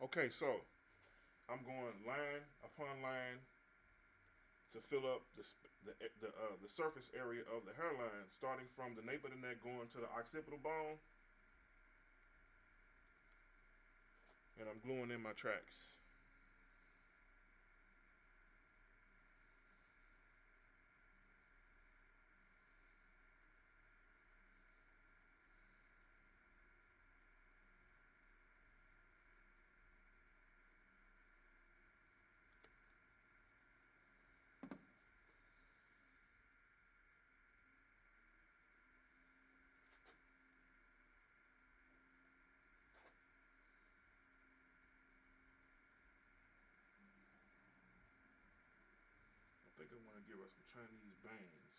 Okay, so I'm going line upon line to fill up the surface area of the hairline, starting from the nape of the neck going to the occipital bone, and I'm gluing in my tracks. I think I want to give her some Chinese bangs,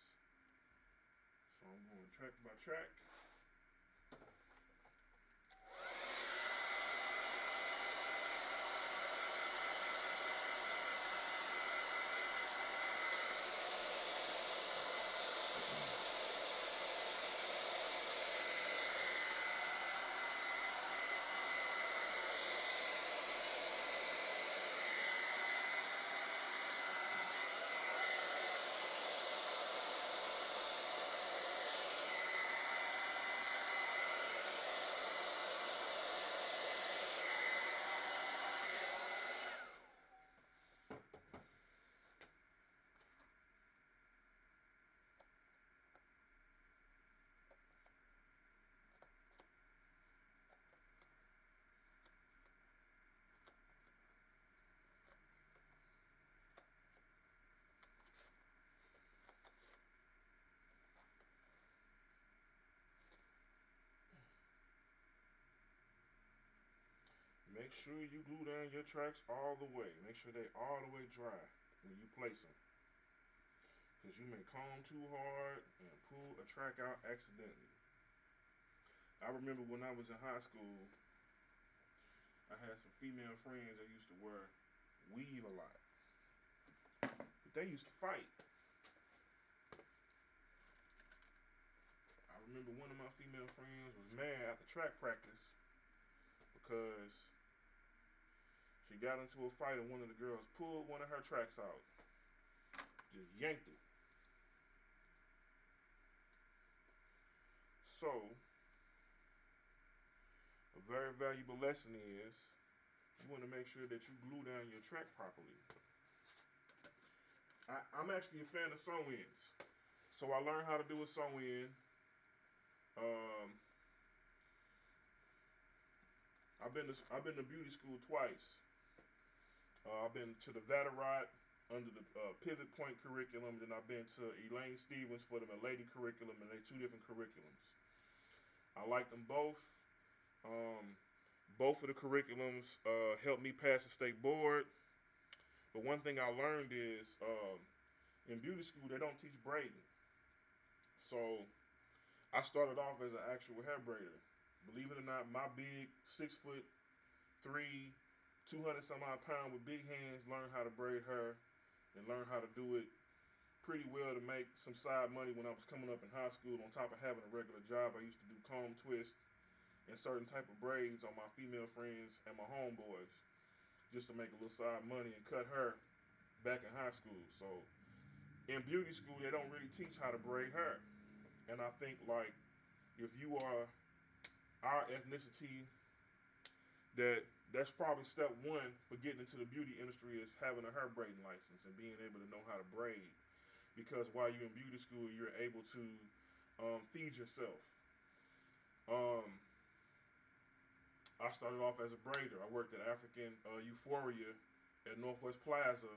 so I'm going track by track. Make sure you glue down your tracks all the way. Make sure they all the way dry when you place them, because you may comb too hard and pull a track out accidentally. I remember when I was in high school, I had some female friends that used to wear weave a lot, but they used to fight. I remember one of my female friends was mad after track practice because she got into a fight and one of the girls pulled one of her tracks out, just yanked it. So, a very valuable lesson is you want to make sure that you glue down your track properly. I'm actually a fan of sew ins. So I learned how to do a sew in. Um, I've been to beauty school twice. I've been to the Vatterott under the Pivot Point curriculum. Then I've been to Elaine Stevens for the Milady curriculum, and they're two different curriculums. I like them both. Um, both of the curriculums helped me pass the state board. But one thing I learned is in beauty school they don't teach braiding. So I started off as an actual hair braider. Believe it or not, my big 6'3", 200 some odd pound with big hands learned how to braid hair and learned how to do it pretty well to make some side money when I was coming up in high school. On top of having a regular job, I used to do comb twist and certain type of braids on my female friends and my homeboys just to make a little side money and cut hair back in high school. So in beauty school, they don't really teach how to braid hair. And I think like if you are our ethnicity, that's probably step one for getting into the beauty industry is having a hair braiding license and being able to know how to braid. Because while you're in beauty school, you're able to feed yourself. Um, I started off as a braider. I worked at African Euphoria at Northwest Plaza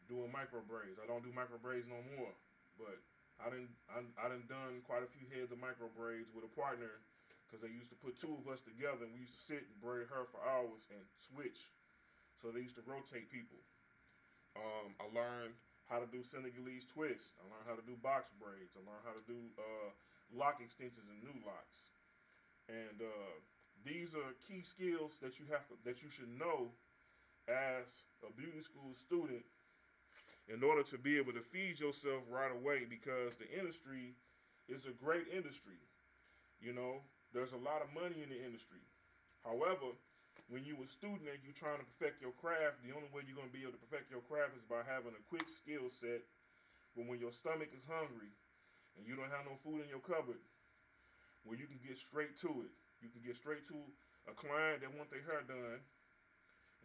doing micro braids. I don't do micro braids no more, but I done done quite a few heads of micro braids with a partner because they used to put two of us together and we used to sit and braid her for hours and switch. So they used to rotate people. I learned how to do Senegalese twists. I learned how to do box braids. I learned how to do lock extensions and new locks. And these are key skills that you should know as a beauty school student in order to be able to feed yourself right away because the industry is a great industry. You know, there's a lot of money in the industry. However, when you a student and you're trying to perfect your craft, the only way you're gonna be able to perfect your craft is by having a quick skill set. But when your stomach is hungry and you don't have no food in your cupboard, where you can get straight to it, you can get straight to a client that want their hair done,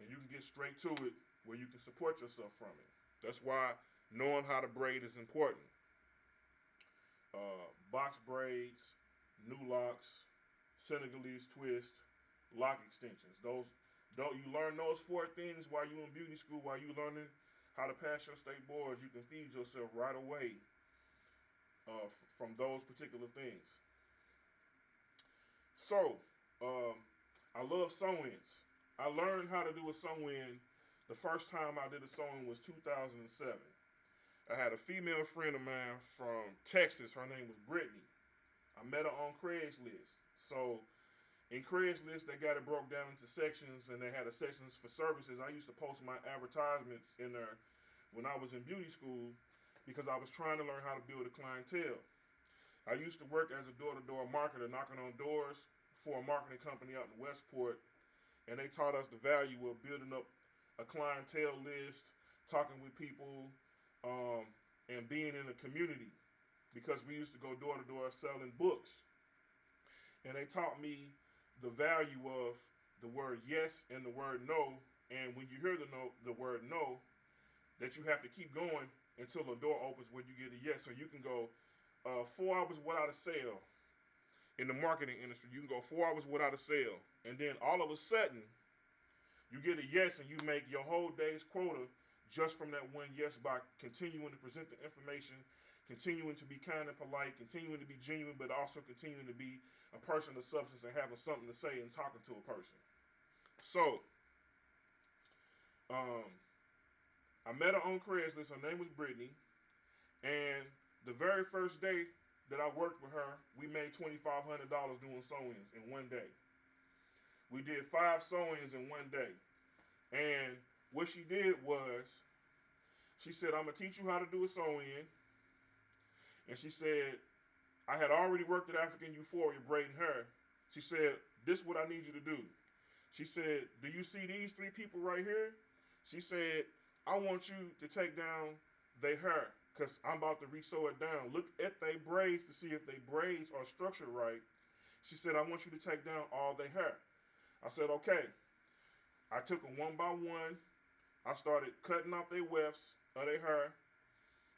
and you can get straight to it where you can support yourself from it. That's why knowing how to braid is important. Box braids, new locks, Senegalese twist, lock extensions. Those don't you learn those four things while you in beauty school, while you learning how to pass your state boards, you can feed yourself right away from those particular things. So, I love sew-ins. I learned how to do a sew-in. The first time I did a sew-in was 2007. I had a female friend of mine from Texas. Her name was Brittany. I met her on Craigslist. So in Craigslist, they got it broke down into sections, and they had a sections for services. I used to post my advertisements in there when I was in beauty school because I was trying to learn how to build a clientele. I used to work as a door-to-door marketer, knocking on doors for a marketing company out in Westport, and they taught us the value of building up a clientele list, talking with people, and being in a community, because we used to go door to door selling books. And they taught me the value of the word yes and the word no. And when you hear the word no, that you have to keep going until the door opens where you get a yes. So you can go 4 hours without a sale in the marketing industry. You can go 4 hours without a sale, and then all of a sudden you get a yes, and you make your whole day's quota just from that one yes by continuing to present the information, continuing to be kind and polite, continuing to be genuine, but also continuing to be a person of substance and having something to say and talking to a person. So, I met her on Craigslist. Her name was Brittany, and the very first day that I worked with her, we made $2,500 doing sew-ins in one day. We did 5 sew-ins in one day. And what she did was, she said, I'm going to teach you how to do a sew-in. And she said, I had already worked at African Euphoria braiding hair. She said, this is what I need you to do. She said, do you see these 3 people right here? She said, I want you to take down their hair because I'm about to re-sew it down. Look at their braids to see if their braids are structured right. She said, I want you to take down all their hair. I said, okay. I took them one by one. I started cutting off their wefts of their hair.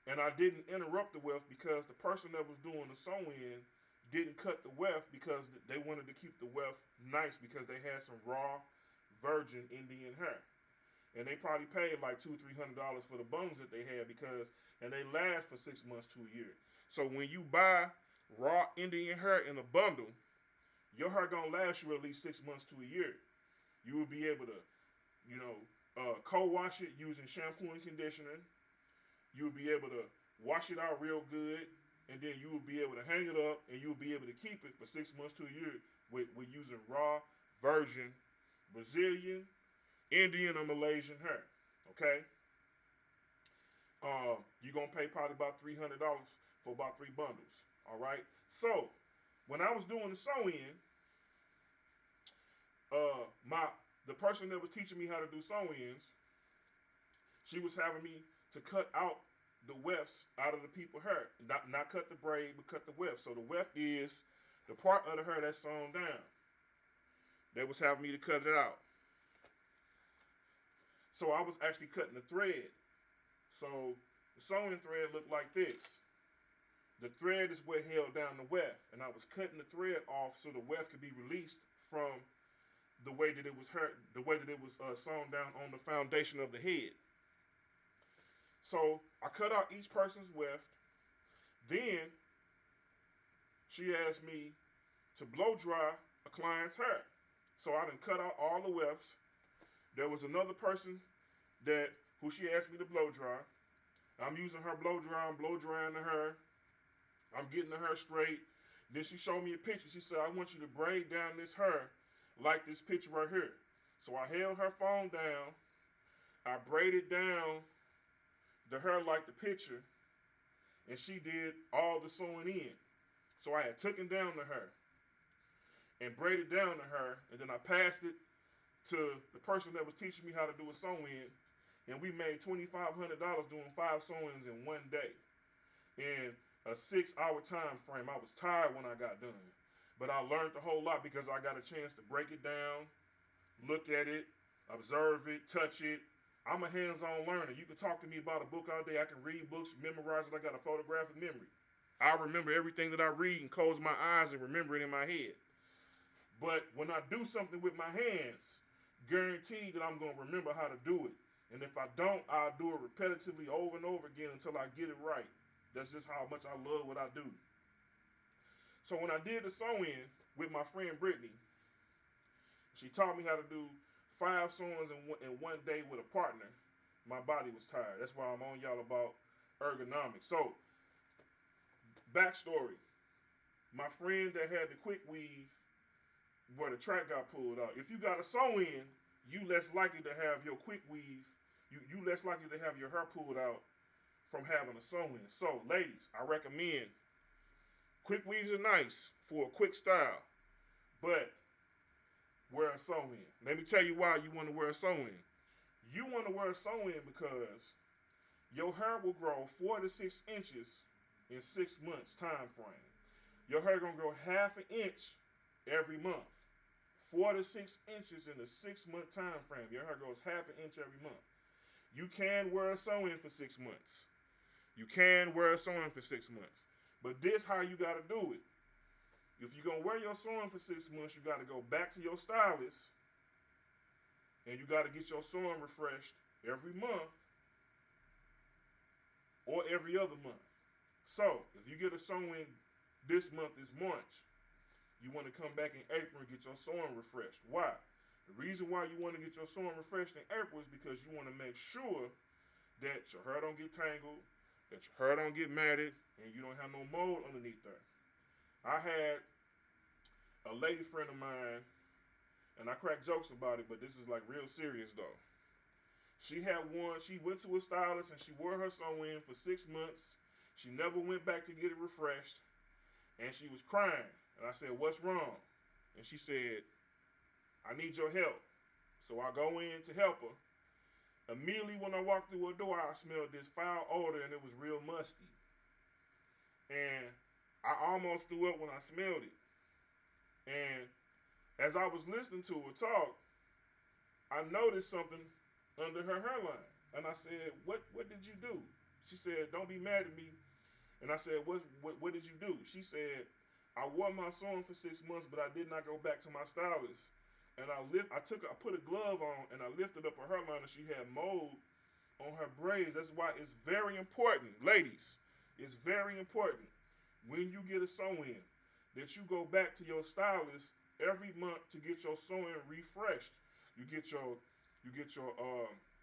And I didn't interrupt the weft because the person that was doing the sew-in didn't cut the weft because they wanted to keep the weft nice because they had some raw virgin Indian hair. And they probably paid like $200-300 for the bundles that they had and they last for 6 months to a year. So when you buy raw Indian hair in a bundle, your hair gonna last you at least 6 months to a year. You will be able to, co-wash it using shampoo and conditioner. You will be able to wash it out real good, and then you will be able to hang it up, and you'll be able to keep it for 6 months to a year with using raw virgin Brazilian, Indian, or Malaysian hair. Okay? You're going to pay probably about $300 for about 3 bundles. All right? So, when I was doing the sew-in, the person that was teaching me how to do sew-ins, she was having me to cut out the wefts out of the people's hair. Not cut the braid, but cut the weft. So the weft is the part of the hair that's sewn down. They was having me to cut it out. So I was actually cutting the thread. So the sewing thread looked like this. The thread is what held down the weft, and I was cutting the thread off so the weft could be released from the way that it was sewn down on the foundation of the head. So I cut out each person's weft. Then she asked me to blow dry a client's hair. So I done cut out all the wefts. There was another person who she asked me to blow dry. I'm using her blow dry. I'm blow drying the hair. I'm getting the hair straight. Then she showed me a picture. She said, I want you to braid down this hair like this picture right here. So I held her phone down. I braided down the hair like the picture, and she did all the sewing in. So I had taken down the hair and braided down the hair, and then I passed it to the person that was teaching me how to do a sew-in, and we made $2,500 doing 5 sew-ins in one day in a 6-hour time frame. I was tired when I got done, but I learned a whole lot because I got a chance to break it down, look at it, observe it, touch it. I'm a hands-on learner. You can talk to me about a book all day. I can read books, memorize it. I got a photographic memory. I remember everything that I read and close my eyes and remember it in my head. But when I do something with my hands, guaranteed that I'm going to remember how to do it. And if I don't, I'll do it repetitively over and over again until I get it right. That's just how much I love what I do. So when I did the sew-in with my friend Brittany, she taught me how to do 5 sew-ins in one day with a partner. My body was tired. That's why I'm on y'all about ergonomics. So, backstory. My friend that had the quick weave where the track got pulled out. If you got a sew-in, you less likely to have your quick weave, you less likely to have your hair pulled out from having a sew-in. So, ladies, I recommend quick weaves are nice for a quick style, but wear a sew-in. Let me tell you why you want to wear a sew-in. You want to wear a sew-in because your hair will grow 4 to 6 inches in 6 months time frame. Your hair gonna grow half an inch every month. 4 to 6 inches in a 6-month time frame. Your hair grows half an inch every month. You can wear a sew-in for 6 months. You can wear a sew-in for 6 months. But this how you gotta do it. If you're gonna wear your sew-in for 6 months, you gotta go back to your stylist and you gotta get your sew-in refreshed every month or every other month. So if you get a sew-in this month is March, you want to come back in April and get your sewing refreshed. Why? The reason why you want to get your sewing refreshed in April is because you want to make sure that your hair don't get tangled, that your hair don't get matted, and you don't have no mold underneath there. I had a lady friend of mine, and I crack jokes about it, but this is like real serious though. She went to a stylist and she wore her sew-in for 6 months. She never went back to get it refreshed, and she was crying. And I said, "What's wrong?" And she said, "I need your help." So I go in to help her. Immediately when I walked through her door, I smelled this foul odor and it was real musty. And I almost threw up when I smelled it. And as I was listening to her talk, I noticed something under her hairline. And I said, what did you do? She said, "Don't be mad at me." And I said, what did you do? She said, "I wore my sewing for 6 months, but I did not go back to my stylist. And I put a glove on and I lifted up her hairline and she had mold on her braids." That's why it's very important, ladies. It's very important when you get a sew-in that you go back to your stylist every month to get your sewing refreshed. You get your